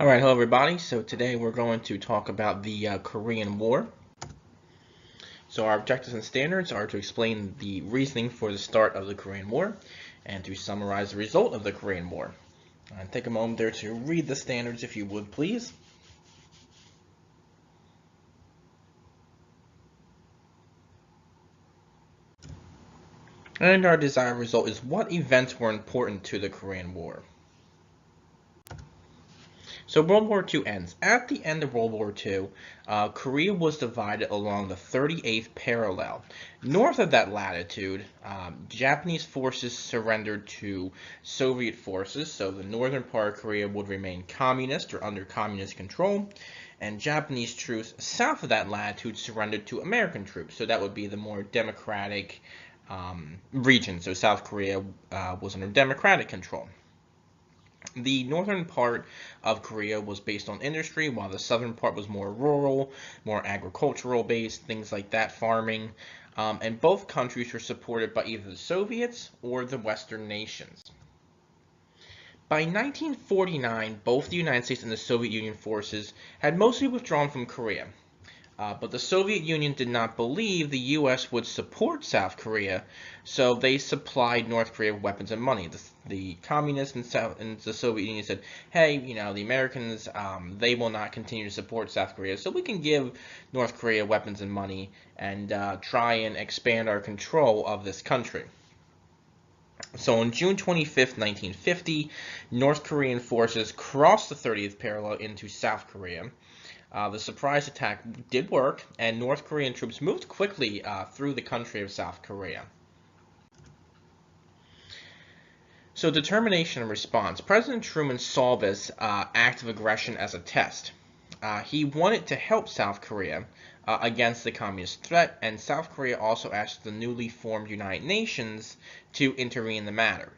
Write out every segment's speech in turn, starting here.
Alright, hello everybody. So today we're going to talk about the Korean War. So our objectives and standards are to explain the reasoning for the start of the Korean War and to summarize the result of the Korean War. And take a moment there to read the standards if you would please. And our desired result is what events were important to the Korean War. So World War II ends. At the end of World War II, Korea was divided along the 38th parallel. North of that latitude, Japanese forces surrendered to Soviet forces, so the northern part of Korea would remain communist or under communist control, and Japanese troops south of that latitude surrendered to American troops, so that would be the more democratic region. So South Korea was under democratic control. The northern part of Korea was based on industry, while the southern part was more rural, more agricultural based, things like that, farming. And both countries were supported by either the Soviets or the Western nations. By 1949, both the United States and the Soviet Union forces had mostly withdrawn from Korea. But the Soviet Union did not believe the U.S. would support South Korea, so they supplied North Korea with weapons and money. The communists and the Soviet Union said, hey, the Americans, they will not continue to support South Korea, so we can give North Korea weapons and money and try and expand our control of this country. So on June 25th, 1950, North Korean forces crossed the 30th parallel into South Korea. The surprise attack did work, and North Korean troops moved quickly through the country of South Korea. So determination and response. President Truman saw this act of aggression as a test. He wanted to help South Korea against the communist threat, and South Korea also asked the newly formed United Nations to intervene in the matter.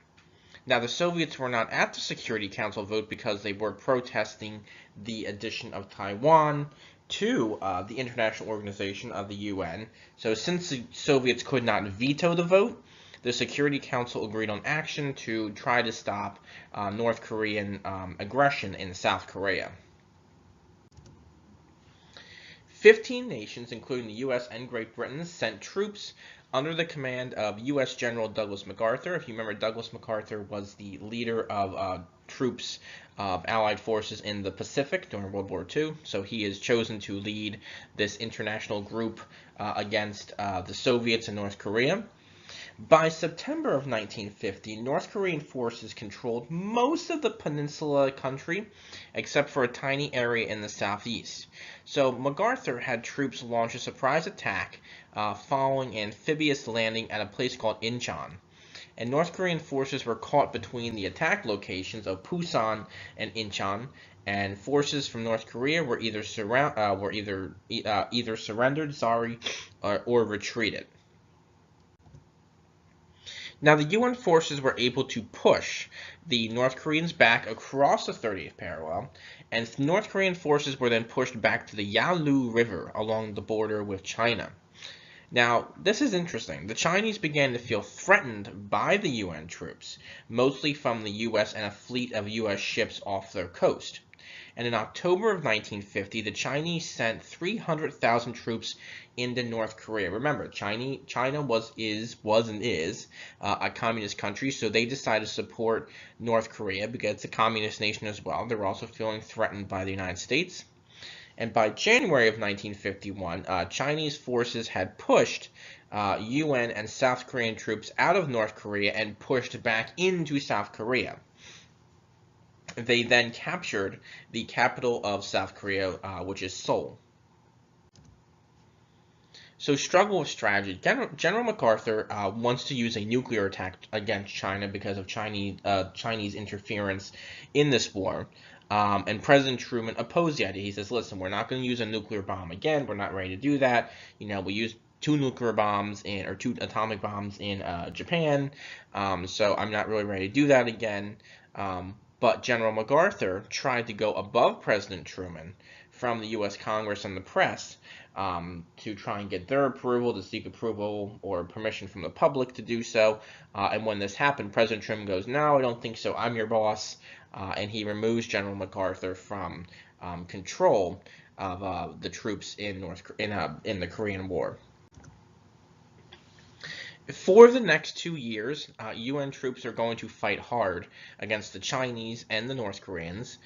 Now, the Soviets were not at the Security Council vote because they were protesting the addition of Taiwan to the International Organization of the UN. So since the Soviets could not veto the vote, the Security Council agreed on action to try to stop North Korean aggression in South Korea. 15 nations, including the U.S. and Great Britain, sent troops under the command of U.S. General Douglas MacArthur. If you remember, Douglas MacArthur was the leader of troops of Allied forces in the Pacific during World War II. So he is chosen to lead this international group against the Soviets in North Korea. By September of 1950, North Korean forces controlled most of the peninsula country, except for a tiny area in the southeast. So MacArthur had troops launch a surprise attack following an amphibious landing at a place called Incheon. And North Korean forces were caught between the attack locations of Pusan and Incheon, and forces from North Korea were either surrendered, or retreated. Now, the UN forces were able to push the North Koreans back across the 30th parallel, and North Korean forces were then pushed back to the Yalu River along the border with China. Now, this is interesting. The Chinese began to feel threatened by the UN troops, mostly from the US and a fleet of US ships off their coast. And in October of 1950, the Chinese sent 300,000 troops into North Korea. Remember, China was and is a communist country, so they decided to support North Korea because it's a communist nation as well. They're also feeling threatened by the United States. And by January of 1951, Chinese forces had pushed UN and South Korean troops out of North Korea and pushed back into South Korea. They then captured the capital of South Korea, which is Seoul. So struggle with strategy. General MacArthur wants to use a nuclear attack against China because of Chinese interference in this war. And President Truman opposed the idea. He says, listen, we're not going to use a nuclear bomb again. We're not ready to do that. We used two atomic bombs in Japan. So I'm not really ready to do that again. But General MacArthur tried to go above President Truman from the U.S. Congress and the press to try and get their approval, to seek approval or permission from the public to do so. And when this happened, President Truman goes, "No, I don't think so. I'm your boss," and he removes General MacArthur from control of the troops in in the Korean War. For the next 2 years, UN troops are going to fight hard against the Chinese and the North Koreans.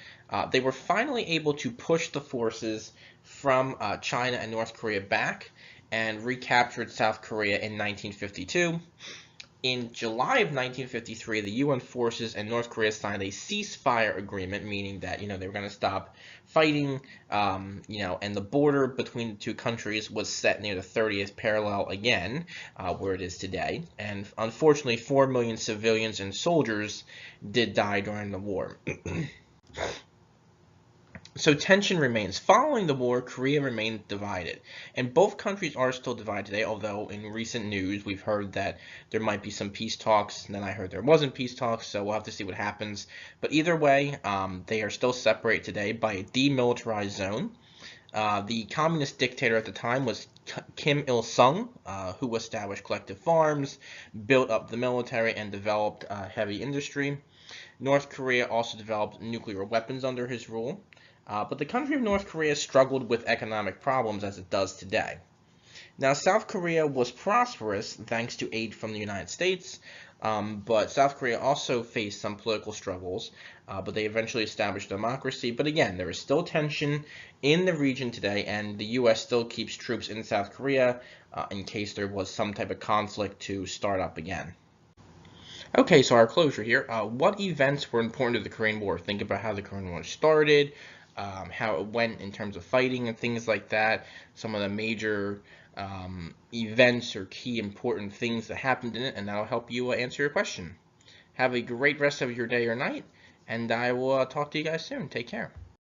They were finally able to push the forces from China and North Korea back and recaptured South Korea in 1952. In July of 1953, the UN forces and North Korea signed a ceasefire agreement, meaning that they were going to stop fighting, and the border between the two countries was set near the 30th parallel again, where it is today. And unfortunately, 4 million civilians and soldiers did die during the war. So tension remains. Following the war, Korea remained divided. And both countries are still divided today, although in recent news we've heard that there might be some peace talks, and then I heard there wasn't peace talks, so we'll have to see what happens. But either way, they are still separated today by a demilitarized zone. The communist dictator at the time was Kim Il-sung, who established collective farms, built up the military, and developed heavy industry. North Korea also developed nuclear weapons under his rule. But the country of North Korea struggled with economic problems as it does today. Now, South Korea was prosperous thanks to aid from the United States, but South Korea also faced some political struggles, but they eventually established democracy. But again, there is still tension in the region today, and the U.S. still keeps troops in South Korea in case there was some type of conflict to start up again. Okay, so our closure here. What events were important to the Korean War? Think about how the Korean War started, how it went in terms of fighting and things like that, some of the major events or key important things that happened in it, and that'll help you answer your question. Have a great rest of your day or night, and I will talk to you guys soon. Take care.